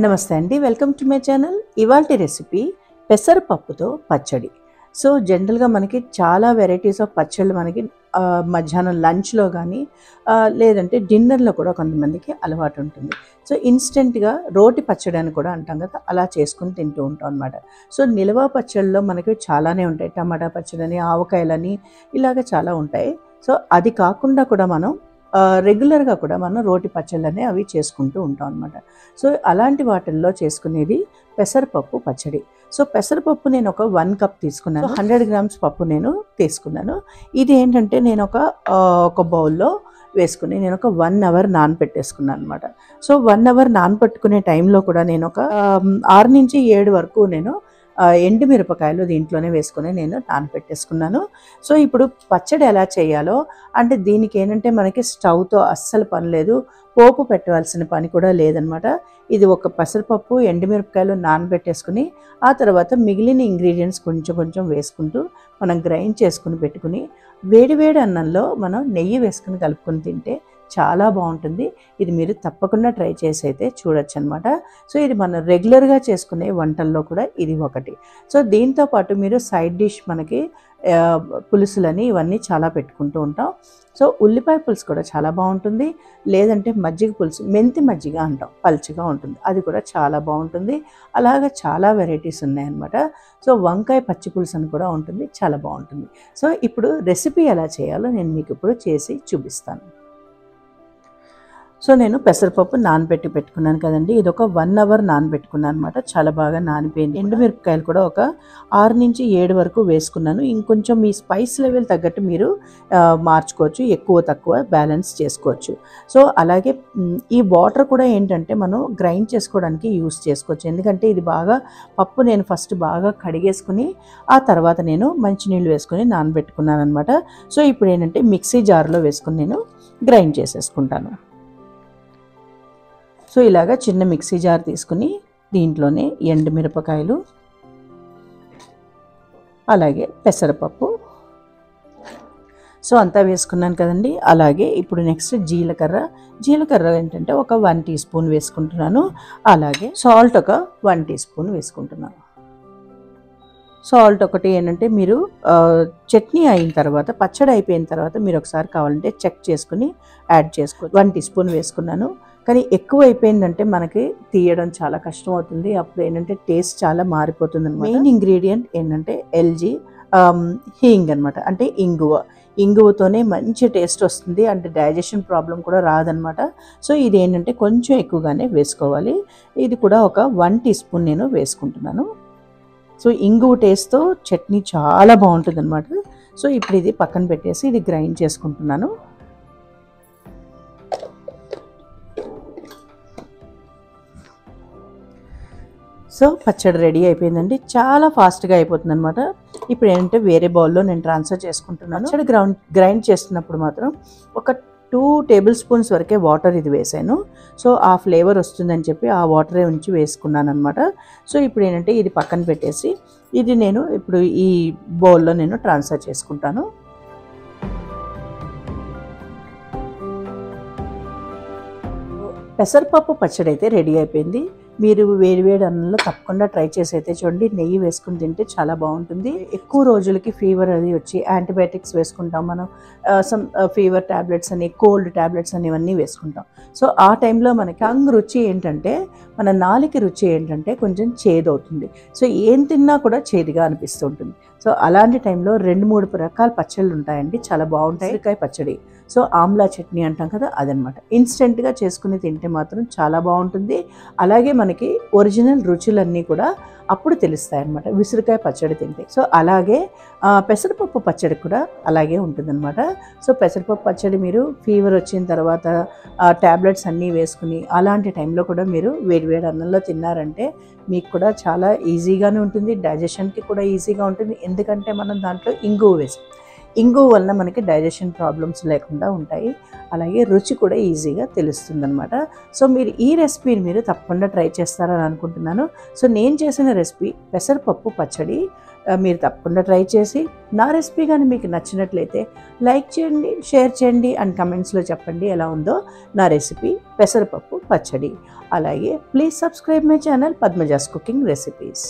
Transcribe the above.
నమస్తే అండి, welcome to my channel. ఇవాల్టి రెసిపీ పెసరపప్పుతో పచ్చడి. సో జనరల్గా మనకి చాలా వెరైటీస్ ఆఫ్ పచ్చళ్ళు మనకి మధ్యాహ్నం లంచ్లో కానీ లేదంటే డిన్నర్లో కూడా కొంతమందికి అలవాటు ఉంటుంది. సో ఇన్స్టెంట్గా రోటి పచ్చడి అని కూడా అంటాం కదా, అలా చేసుకుని తింటూ ఉంటాం అనమాట. సో నిల్వ పచ్చళ్ళలో మనకి చాలానే ఉంటాయి. టమాటా పచ్చడని, ఆవకాయలని, ఇలాగ చాలా ఉంటాయి. సో అది కాకుండా కూడా మనం రెగ్యులర్గా కూడా మనం రోటి పచ్చళ్ళనే అవి చేసుకుంటూ ఉంటాం అనమాట. సో అలాంటి వాటిల్లో చేసుకునేది పెసరపప్పు పచ్చడి. సో పెసరపప్పు నేను ఒక 1 కప్ తీసుకున్నాను. 100 గ్రామ్స్ పప్పు నేను తీసుకున్నాను. ఇది ఏంటంటే నేను ఒక బౌల్లో వేసుకుని నేను ఒక 1 అవర్ నానబెట్టేసుకున్నాను అనమాట. సో 1 అవర్ నానబెట్టుకునే టైంలో కూడా నేను ఒక 6 నుంచి 7 వరకు నేను ఎండుమిరపకాయలు దీంట్లోనే వేసుకొని నేను నానబెట్టేసుకున్నాను. సో ఇప్పుడు పచ్చడి ఎలా చేయాలో అంటే దీనికి ఏంటంటే మనకి స్టవ్తో అస్సలు పని లేదు, పోపు పెట్టవలసిన పని కూడా లేదనమాట. ఇది ఒక పెసరపప్పు, ఎండుమిరపకాయలు నానబెట్టేసుకుని ఆ తర్వాత మిగిలిన ఇంగ్రీడియంట్స్ కొంచెం కొంచెం వేసుకుంటూ మనం గ్రైండ్ చేసుకుని పెట్టుకుని వేడివేడి అన్నంలో మనం నెయ్యి వేసుకుని కలుపుకొని తింటే చాలా బాగుంటుంది. ఇది మీరు తప్పకుండా ట్రై చేసి అయితే చూడొచ్చు అనమాట. సో ఇది మనం రెగ్యులర్గా చేసుకునే వంటల్లో కూడా ఇది ఒకటి. సో దీంతోపాటు మీరు సైడ్ డిష్ మనకి పులుసులని ఇవన్నీ చాలా పెట్టుకుంటూ ఉంటాం. సో ఉల్లిపాయ పులుసు కూడా చాలా బాగుంటుంది. లేదంటే మజ్జిగ పులుసు, మెంతి మజ్జిగ అంటాం, పల్చగా ఉంటుంది, అది కూడా చాలా బాగుంటుంది. అలాగా చాలా వెరైటీస్ ఉన్నాయన్నమాట. సో వంకాయ పచ్చి పులుసు అని కూడా ఉంటుంది, చాలా బాగుంటుంది. సో ఇప్పుడు రెసిపీ ఎలా చేయాలో నేను మీకు ఇప్పుడు చేసి చూపిస్తాను. సో నేను పెసరపప్పు నానబెట్టి పెట్టుకున్నాను కదండి, ఇది ఒక 1 అవర్ నానబెట్టుకున్నాను అనమాట. చాలా బాగా నానిపోయింది. ఎండుమిరపకాయలు కూడా ఒక 6 నుంచి 7 వరకు వేసుకున్నాను. ఇంకొంచెం మీ స్పైస్ లెవెల్ తగ్గట్టు మీరు మార్చుకోవచ్చు, ఎక్కువ తక్కువ బ్యాలెన్స్ చేసుకోవచ్చు. సో అలాగే ఈ వాటర్ కూడా ఏంటంటే మనం గ్రైండ్ చేసుకోవడానికి యూస్ చేసుకోవచ్చు. ఎందుకంటే ఇది బాగా పప్పు నేను ఫస్ట్ బాగా కడిగేసుకుని ఆ తర్వాత నేను మంచినీళ్ళు వేసుకొని నానబెట్టుకున్నాను అనమాట. సో ఇప్పుడు ఏంటంటే మిక్సీ జార్లో వేసుకుని నేను గ్రైండ్ చేసేసుకుంటాను. సో ఇలాగా చిన్న మిక్సీ జార్ తీసుకుని దీంట్లోనే ఎండుమిరపకాయలు, అలాగే పెసరపప్పు, సో అంతా వేసుకున్నాను కదండి. అలాగే ఇప్పుడు నెక్స్ట్ జీలకర్ర ఏంటంటే ఒక 1 టీ స్పూన్ వేసుకుంటున్నాను. అలాగే సాల్ట్ ఒక 1 టీ స్పూన్ వేసుకుంటున్నాను. సాల్ట్ ఒకటి ఏంటంటే మీరు చట్నీ అయిన తర్వాత, పచ్చడి అయిపోయిన తర్వాత మీరు ఒకసారి కావాలంటే చెక్ చేసుకుని యాడ్ చేసుకోవచ్చు. 1 టీ స్పూన్ వేసుకున్నాను. కానీ ఎక్కువ అయిపోయిందంటే మనకి తీయడం చాలా కష్టం అవుతుంది. అప్పుడు ఏంటంటే టేస్ట్ చాలా మారిపోతుంది అనమాట. మెయిన్ ఇంగ్రీడియంట్ ఏంటంటే ఎల్జీ హీంగ్ అనమాట, అంటే ఇంగువతోనే మంచి టేస్ట్ వస్తుంది, అంటే డైజెషన్ ప్రాబ్లం కూడా రాదనమాట. సో ఇది ఏంటంటే కొంచెం ఎక్కువగానే వేసుకోవాలి. ఇది కూడా ఒక 1 టీ స్పూన్ నేను వేసుకుంటున్నాను. సో ఇంగువ టేస్ట్తో చట్నీ చాలా బాగుంటుంది అనమాట. సో ఇప్పుడు ఇది పక్కన పెట్టేసి ఇది గ్రైండ్ చేసుకుంటున్నాను. సో పచ్చడి రెడీ అయిపోయిందండి, చాలా ఫాస్ట్గా అయిపోతుంది అనమాట. ఇప్పుడు ఏంటంటే వేరే బౌల్లో నేను ట్రాన్స్ఫర్ చేసుకుంటున్నాను. పచ్చడి గ్రైండ్ చేస్తున్నప్పుడు మాత్రం ఒక 2 టేబుల్ స్పూన్స్ వరకే వాటర్ ఇది వేసాను. సో ఆ ఫ్లేవర్ వస్తుందని చెప్పి ఆ వాటరే ఉంచి వేసుకున్నాను అనమాట. సో ఇప్పుడు ఏంటంటే ఇది పక్కన పెట్టేసి ఇది నేను ఇప్పుడు ఈ బౌల్లో నేను ట్రాన్స్ఫర్ చేసుకుంటాను. పెసరపప్పు పచ్చడి అయితే రెడీ అయిపోయింది. మీరు వేడివేడి అన్నంలో తప్పకుండా ట్రై చేసి అయితే చూడండి. నెయ్యి వేసుకుని తింటే చాలా బాగుంటుంది. ఎక్కువ రోజులకి ఫీవర్ అది వచ్చి యాంటీబయాటిక్స్ వేసుకుంటాం మనం, సమ్ ఫీవర్ ట్యాబ్లెట్స్ అని, కోల్డ్ ట్యాబ్లెట్స్ అని ఇవన్నీ వేసుకుంటాం. సో ఆ టైంలో మనకి టంగ్ రుచి ఏంటంటే, మన నాలుక రుచి ఏంటంటే కొంచెం చేదవుతుంది. సో ఏం తిన్నా కూడా చేదుగా అనిపిస్తుంటుంది. సో అలాంటి టైంలో 2-3 రకాల పచ్చళ్ళు ఉంటాయండి, చాలా బాగుంటాయి. ఉసిరికాయ పచ్చడి, సో ఆమ్లా చట్నీ అంటాం కదా, అదనమాట. ఇన్స్టెంట్గా చేసుకుని తింటే మాత్రం చాలా బాగుంటుంది. అలాగే మనకి ఒరిజినల్ రుచులన్నీ కూడా అప్పుడు తెలుస్తాయి అన్నమాట ఉసిరికాయ పచ్చడి తింటే. సో అలాగే పెసరపప్పు పచ్చడి కూడా అలాగే ఉంటుందన్నమాట. సో పెసరపప్పు పచ్చడి మీరు ఫీవర్ వచ్చిన తర్వాత ట్యాబ్లెట్స్ అన్నీ వేసుకుని అలాంటి టైంలో కూడా మీరు వేడివేడి అన్నంలో తిన్నారంటే మీకు కూడా చాలా ఈజీగానే ఉంటుంది, డైజెషన్కి కూడా ఈజీగా ఉంటుంది. ఎందుకంటే మనం దాంట్లో ఇంగువ వేసాం. ఇంగువ వలన మనకి డైజెషన్ ప్రాబ్లమ్స్ లేకుండా ఉంటాయి. అలాగే రుచి కూడా ఈజీగా తెలుస్తుందన్నమాట. సో మీరు ఈ రెసిపీని మీరు తప్పకుండా ట్రై చేస్తారని అనుకుంటున్నాను. సో నేను చేసిన రెసిపీ పెసరపప్పు పచ్చడి మీరు తప్పకుండా ట్రై చేసి నా రెసిపీ కానీ మీకు నచ్చినట్లయితే లైక్ చేయండి, షేర్ చేయండి అండ్ కమెంట్స్లో చెప్పండి ఎలా ఉందో నా రెసిపీ పెసరపప్పు పచ్చడి. అలాగే please subscribe my channel Padmaja's cooking recipes.